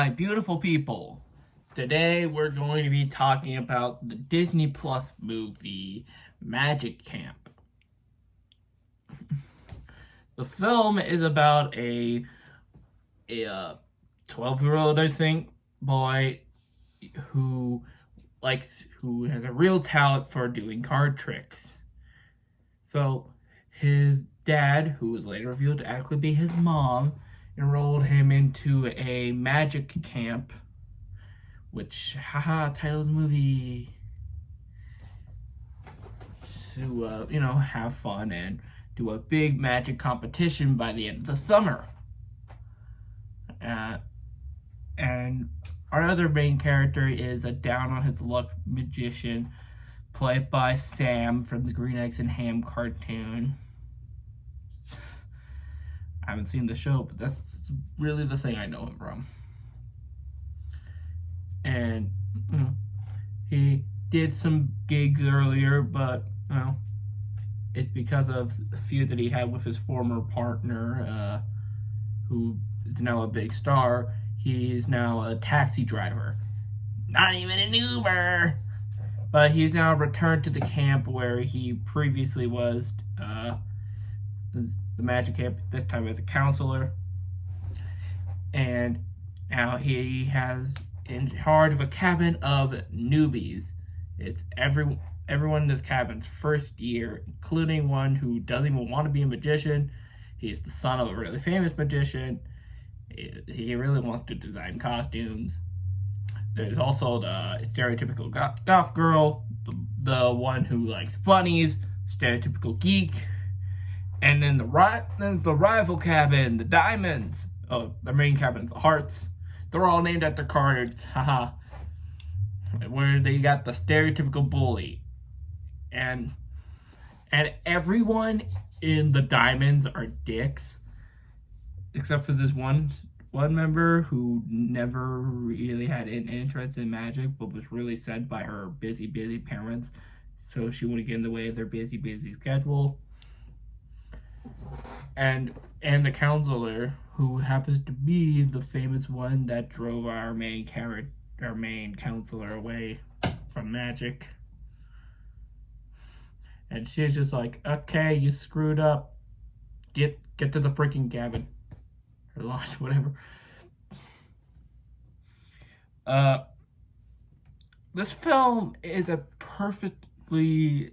my beautiful people. Today we're going to be talking about the Disney Plus movie Magic Camp. The film is about a 12-year-old, I think, boy who has a real talent for doing card tricks. So his dad, who was later revealed to actually be his mom, enrolled him into a magic camp, which, title of the movie, to, have fun and do a big magic competition by the end of the summer. And our other main character is a down-on-his-luck magician, played by Sam from the Green Eggs and Ham cartoon. I haven't seen the show, but that's really the thing I know him from. And, he did some gigs earlier, but, it's because of the feud that he had with his former partner, who is now a big star. He's now a taxi driver. Not even an Uber! But he's now returned to the camp where he previously was, the magic camp, this time as a counselor. And now he has in charge of a cabin of newbies. It's everyone in this cabin's first year, including one who doesn't even want to be a magician. He's the son of a really famous magician. He really wants to design costumes. There's also the stereotypical goth girl, the one who likes bunnies, stereotypical geek. And then the rival cabin, the Diamonds. Oh, the main cabin's the Hearts. They're all named after cards, haha. Where they got the stereotypical bully. And everyone in the Diamonds are dicks. Except for this one member who never really had an interest in magic, but was really sent by her busy parents. So she wouldn't get in the way of their busy schedule. And the counselor, who happens to be the famous one that drove our main counselor away from magic. And she's just like, okay, you screwed up. Get to the freaking cabin. Or lodge, whatever. This film is a perfectly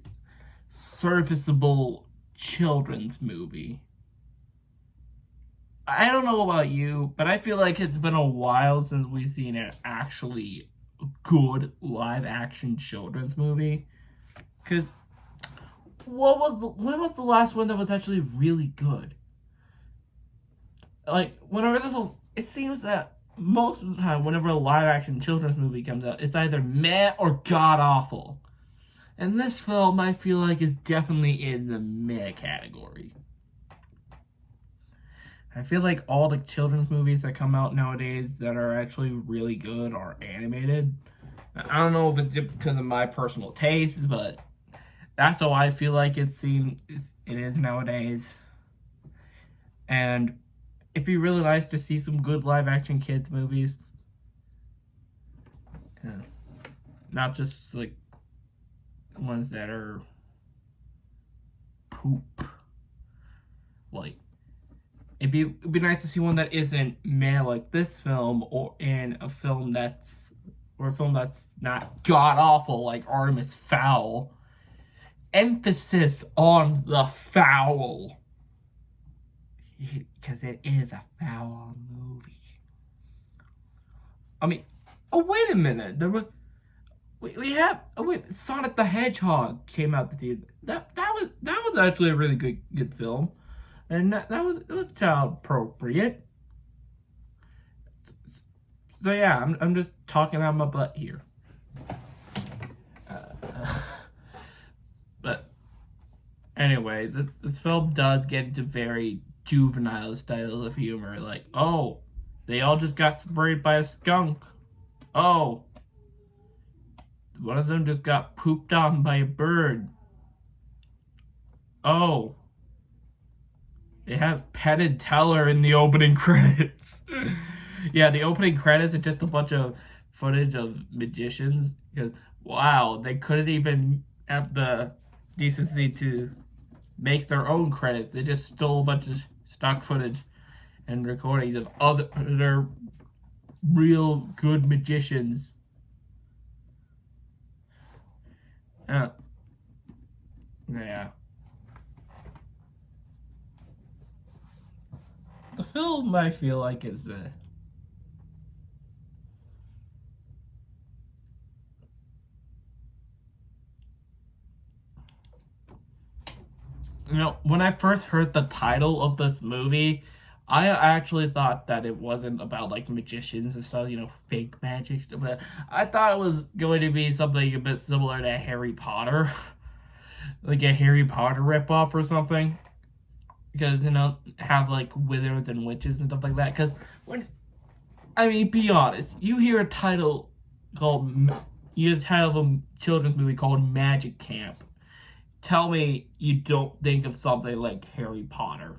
serviceable children's movie. I don't know about you, but I feel like it's been a while since we've seen an actually good live-action children's movie. Because when was the last one that was actually really good? Like, it seems that most of the time, whenever a live-action children's movie comes out, it's either meh or god-awful. And this film, I feel like, is definitely in the meh category. I feel like all the children's movies that come out nowadays that are actually really good are animated. I don't know if it's because of my personal taste, but that's how I feel like it is nowadays. And it'd be really nice to see some good live-action kids movies. Not just, like, ones that are poop. Like, it'd be nice to see one that isn't meh like this film, or a film that's not god-awful like Artemis Fowl. Emphasis on the foul. Because it is a foul movie. I mean, wait a minute. Sonic the Hedgehog came out this year. That was actually a really good film, and that was child appropriate. So yeah, I'm just talking out my butt here. But anyway, this film does get into very juvenile styles of humor, like, oh, they all just got sprayed by a skunk. Oh, one of them just got pooped on by a bird. Oh, they have Penn and Teller in the opening credits. Yeah, the opening credits are just a bunch of footage of magicians. Because wow, they couldn't even have the decency to make their own credits. They just stole a bunch of stock footage and recordings of other real good magicians. Uh, yeah. The film, I feel like, is when I first heard the title of this movie, I actually thought that it wasn't about like magicians and stuff, fake magic stuff. But I thought it was going to be something a bit similar to Harry Potter, like a Harry Potter ripoff or something. Because have like wizards and witches and stuff like that. Because be honest, you hear a title you hear the title of a children's movie called Magic Camp. Tell me you don't think of something like Harry Potter,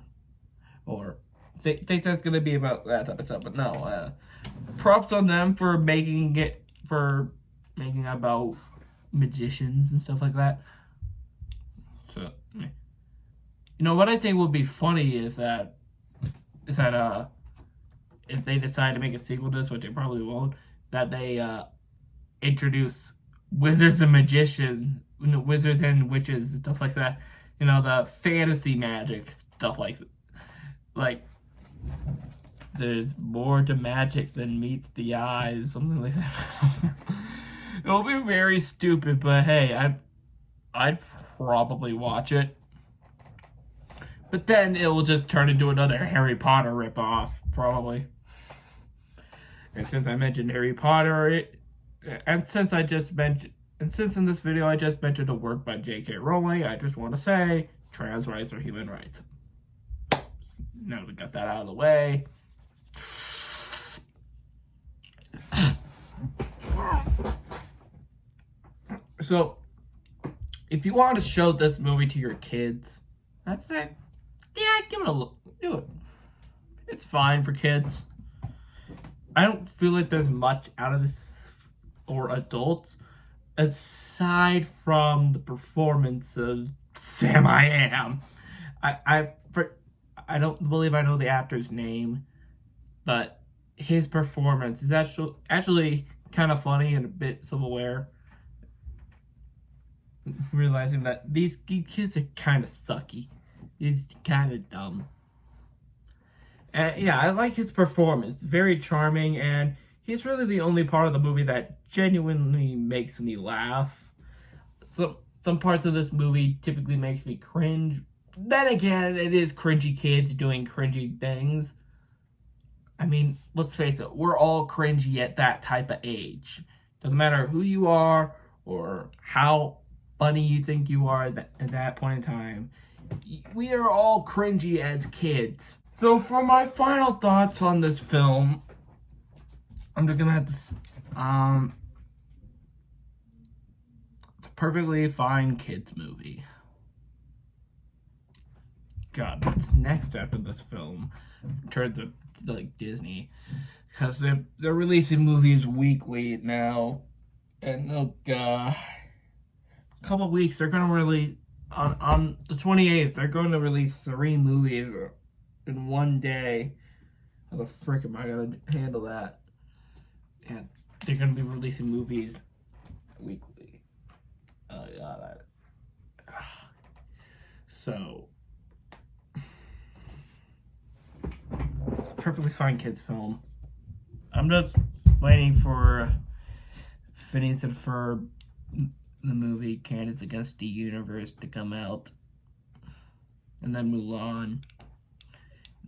or think that's gonna be about that type of stuff. But no, props on them for making about magicians and stuff like that. So, what I think would be funny is that if they decide to make a sequel to this, which they probably won't, that they introduce wizards and magicians, wizards and witches, stuff like that. The fantasy magic stuff like there's more to magic than meets the eyes, something like that. It'll be very stupid, but hey, I'd probably watch it. But then it will just turn into another Harry Potter ripoff, probably. And since I mentioned Harry Potter, and since in this video I just mentioned a work by J.K. Rowling, I just want to say trans rights are human rights. Now we got that out of the way. So, if you want to show this movie to your kids, that's it. Yeah, give it a look. Do it. It's fine for kids. I don't feel like there's much out of this for adults, aside from the performance of Sam I Am. I don't believe I know the actor's name, but his performance is actually kind of funny and a bit self-aware. Realizing that these kids are kind of sucky. He's kind of dumb. And yeah, I like his performance. Very charming, and he's really the only part of the movie that genuinely makes me laugh. Some parts of this movie typically makes me cringe. Then again, it is cringy kids doing cringy things. Let's face it, we're all cringy at that type of age. Doesn't matter who you are or how funny you think you are at that point in time. We are all cringy as kids. So for my final thoughts on this film, I'm just gonna have to it's a perfectly fine kids movie. God, what's next after this film? Turned to like Disney, because they're releasing movies weekly now, and a couple weeks they're gonna release on the 28th. They're going to release 3 movies in one day. How the frick am I gonna handle that? Yeah, they're gonna be releasing movies weekly. Oh god. So it's a perfectly fine kids film. I'm just waiting for Phineas and Ferb, the movie Candace Against the Universe, to come out, and then Mulan.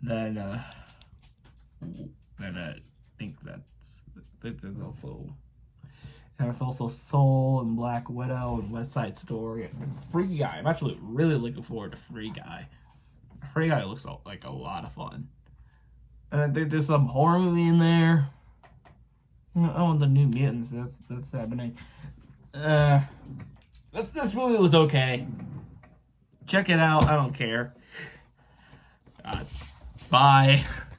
Then I think there's also Soul and Black Widow and West Side Story and Free Guy. I'm actually really looking forward to Free Guy. Free Guy looks like a lot of fun. And I think there's some horror movie in there. Oh, the New Mutants. That's happening. This movie was okay. Check it out. I don't care. Bye.